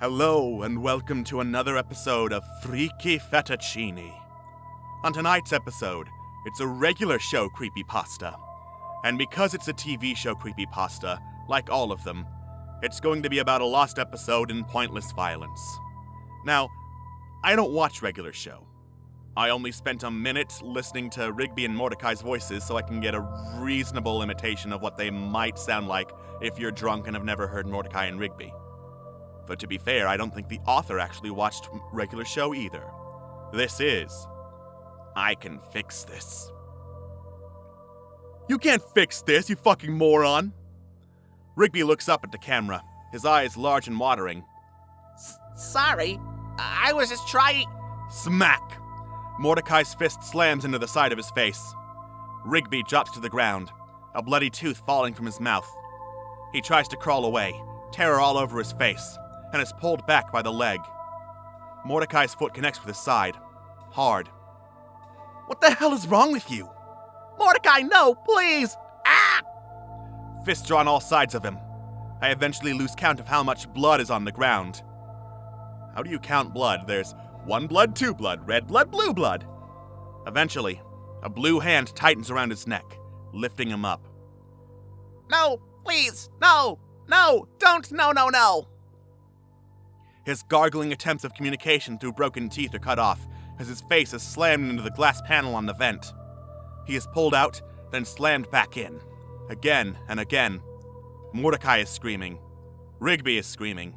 Hello and welcome to another episode of Freaky Fettuccine. On tonight's episode, it's a regular show Creepypasta. And because it's a TV show Creepypasta, like all of them, it's going to be about a lost episode and pointless violence. Now, I don't watch regular show. I only spent a minute listening to Rigby and Mordecai's voices so I can get a reasonable imitation of what they might sound like if you're drunk and have never heard Mordecai and Rigby. But to be fair, I don't think the author actually watched regular show either. This is... I can fix this. You can't fix this, you fucking moron! Rigby looks up at the camera, his eyes large and watering. Sorry, I was just trying... Smack! Mordecai's fist slams into the side of his face. Rigby drops to the ground, a bloody tooth falling from his mouth. He tries to crawl away, terror all over his face, and is pulled back by the leg. Mordecai's foot connects with his side. Hard. What the hell is wrong with you? Mordecai, no, please! Ah! Fists are on all sides of him. I eventually lose count of how much blood is on the ground. How do you count blood? There's 1 blood, 2 blood, red blood, blue blood. Eventually, a blue hand tightens around his neck, lifting him up. No, please, no, don't, no. His gargling attempts of communication through broken teeth are cut off as his face is slammed into the glass panel on the vent. He is pulled out, then slammed back in. Again and again. Mordecai is screaming. Rigby is screaming.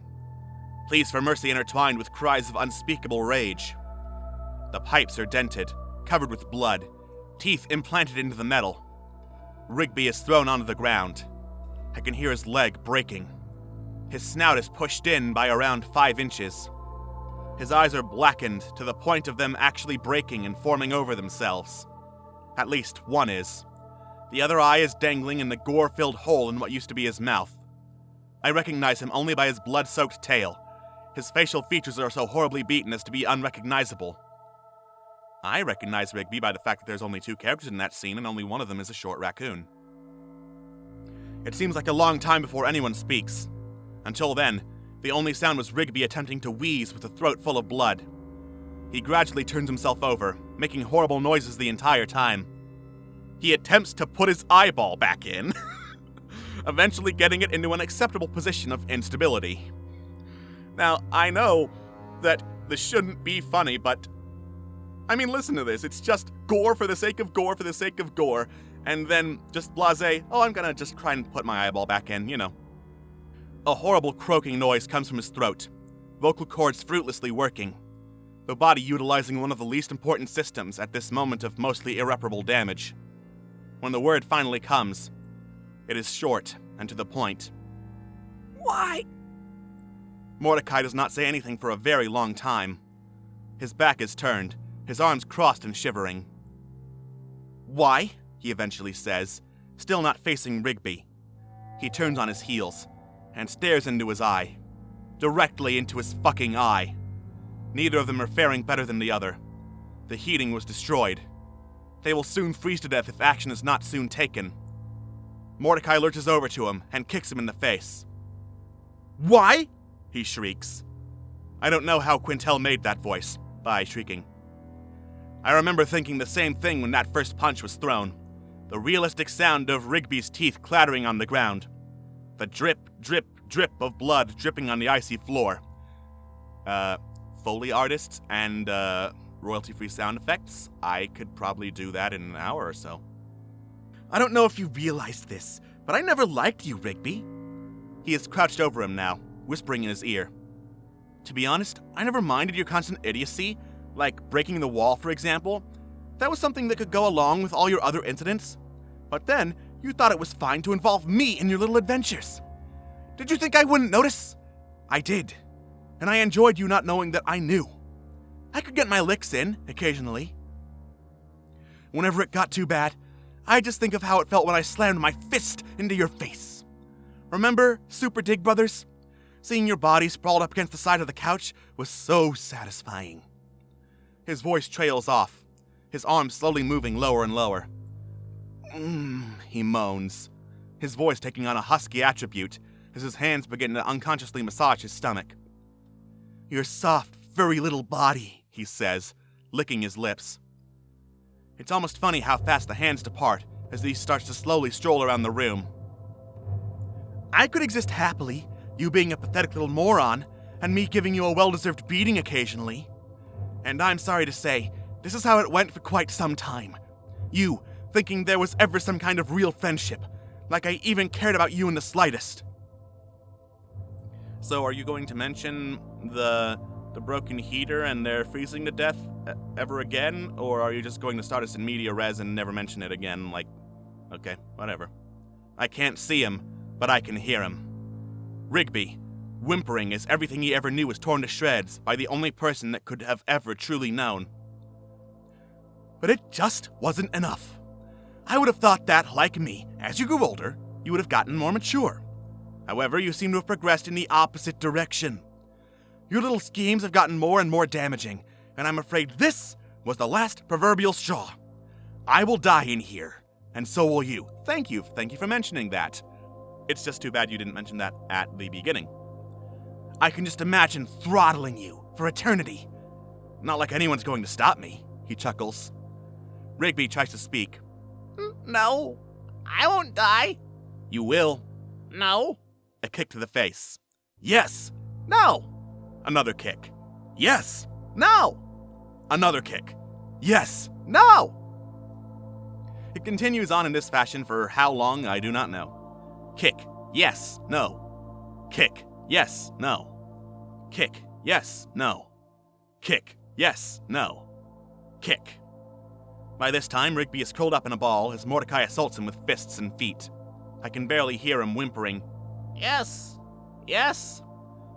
Pleas for mercy intertwined with cries of unspeakable rage. The pipes are dented, covered with blood, teeth implanted into the metal. Rigby is thrown onto the ground. I can hear his leg breaking. His snout is pushed in by around 5 inches. His eyes are blackened to the point of them actually breaking and forming over themselves. At least one is. The other eye is dangling in the gore-filled hole in what used to be his mouth. I recognize him only by his blood-soaked tail. His facial features are so horribly beaten as to be unrecognizable. I recognize Rigby by the fact that there's only 2 characters in that scene and only one of them is a short raccoon. It seems like a long time before anyone speaks. Until then, the only sound was Rigby attempting to wheeze with a throat full of blood. He gradually turns himself over, making horrible noises the entire time. He attempts to put his eyeball back in, eventually getting it into an acceptable position of instability. Now, I know that this shouldn't be funny, but... I mean, listen to this. It's just gore for the sake of gore for the sake of gore, and then just blasé, oh, I'm gonna just try and put my eyeball back in, you know. A horrible croaking noise comes from his throat, vocal cords fruitlessly working, the body utilizing one of the least important systems at this moment of mostly irreparable damage. When the word finally comes, it is short and to the point. Why? Mordecai does not say anything for a very long time. His back is turned, his arms crossed and shivering. Why? He eventually says, still not facing Rigby. He turns on his heels and stares into his eye. Directly into his fucking eye. Neither of them are faring better than the other. The heating was destroyed. They will soon freeze to death if action is not soon taken. Mordecai lurches over to him and kicks him in the face. Why? He shrieks. I don't know how Quintel made that voice, by shrieking. I remember thinking the same thing when that first punch was thrown. The realistic sound of Rigby's teeth clattering on the ground. The drip, drip, drip of blood dripping on the icy floor. Foley artists and, royalty-free sound effects. I could probably do that in an hour or so. I don't know if you realized this, but I never liked you, Rigby. He is crouched over him now, whispering in his ear. To be honest, I never minded your constant idiocy, like breaking the wall, for example. That was something that could go along with all your other incidents. But then, you thought it was fine to involve me in your little adventures. Did you think I wouldn't notice? I did. And I enjoyed you not knowing that I knew. I could get my licks in, occasionally. Whenever it got too bad, I just think of how it felt when I slammed my fist into your face. Remember Super Dig Brothers? Seeing your body sprawled up against the side of the couch was so satisfying. His voice trails off, his arms slowly moving lower and lower. He moans, his voice taking on a husky attribute as his hands begin to unconsciously massage his stomach. Your soft, furry little body, he says, licking his lips. It's almost funny how fast the hands depart as he starts to slowly stroll around the room. I could exist happily, you being a pathetic little moron, and me giving you a well-deserved beating occasionally. And I'm sorry to say, this is how it went for quite some time. You, thinking there was ever some kind of real friendship, like I even cared about you in the slightest. So are you going to mention the broken heater and their freezing to death ever again? Or are you just going to start us in media res and never mention it again? Like, okay, whatever. I can't see him, but I can hear him. Rigby, whimpering as everything he ever knew was torn to shreds by the only person that could have ever truly known. But it just wasn't enough. I would have thought that, like me, as you grew older, you would have gotten more mature. However, you seem to have progressed in the opposite direction. Your little schemes have gotten more and more damaging, and I'm afraid this was the last proverbial straw. I will die in here, and so will you. Thank you for mentioning that. It's just too bad you didn't mention that at the beginning. I can just imagine throttling you for eternity. Not like anyone's going to stop me, he chuckles. Rigby tries to speak. No, I won't die. You will. No. A kick to the face. Yes. No. Another kick. Yes. No. Another kick. Yes. No. It continues on in this fashion for how long, I do not know. Kick. Yes. No. Kick. Yes. No. Kick. Yes. No. Kick. Yes. No. Kick. By this time, Rigby is curled up in a ball as Mordecai assaults him with fists and feet. I can barely hear him whimpering, Yes. Yes.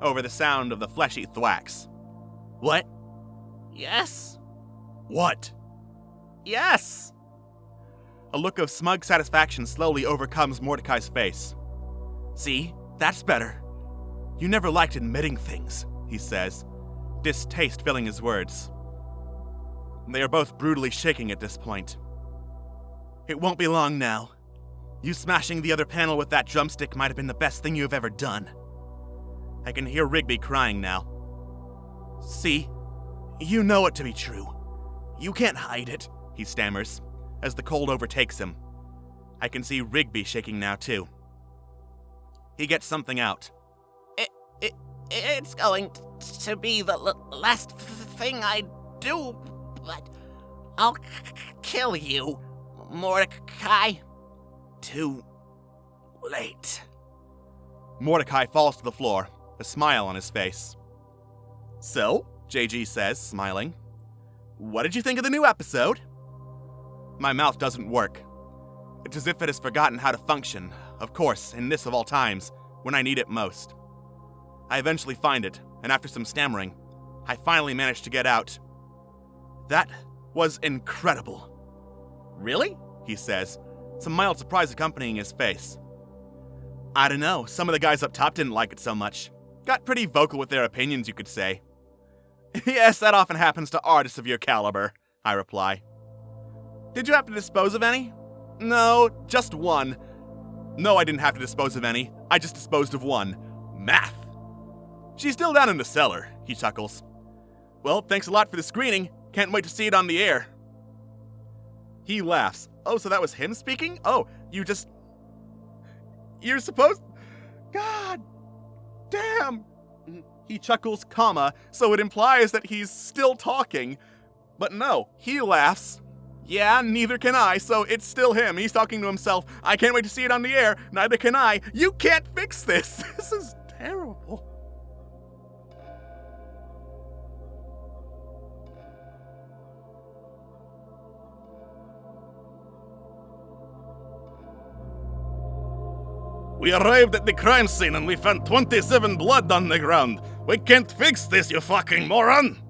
over the sound of the fleshy thwacks. What? Yes. What? Yes. A look of smug satisfaction slowly overcomes Mordecai's face. See, that's better. You never liked admitting things, he says, distaste filling his words. They are both brutally shaking at this point. It won't be long now. You smashing the other panel with that drumstick might have been the best thing you have ever done. I can hear Rigby crying now. See, you know it to be true. You can't hide it, he stammers, as the cold overtakes him. I can see Rigby shaking now too. He gets something out. It's going to be the last thing I do, but I'll kill you, Mordecai. Too late. Mordecai falls to the floor, a smile on his face. So, JG says, smiling, what did you think of the new episode? My mouth doesn't work. It's as if it has forgotten how to function, of course, in this of all times, when I need it most. I eventually find it, and after some stammering, I finally managed to get out. That was incredible. Really? He says, some mild surprise accompanying his face. I don't know, some of the guys up top didn't like it so much. Got pretty vocal with their opinions, you could say. Yes, that often happens to artists of your caliber, I reply. Did you have to dispose of any? No, just one. No, I didn't have to dispose of any. I just disposed of one. Math. She's still down in the cellar, he chuckles. Well, thanks a lot for the screening. Can't wait to see it on the air. He laughs. Oh, so that was him speaking? Oh, you're supposed... God damn. He chuckles, comma, so it implies that he's still talking. But no, he laughs. Yeah, neither can I, so it's still him. He's talking to himself. I can't wait to see it on the air. Neither can I. You can't fix this. This is terrible. We arrived at the crime scene and we found 27 blood on the ground. We can't fix this, you fucking moron!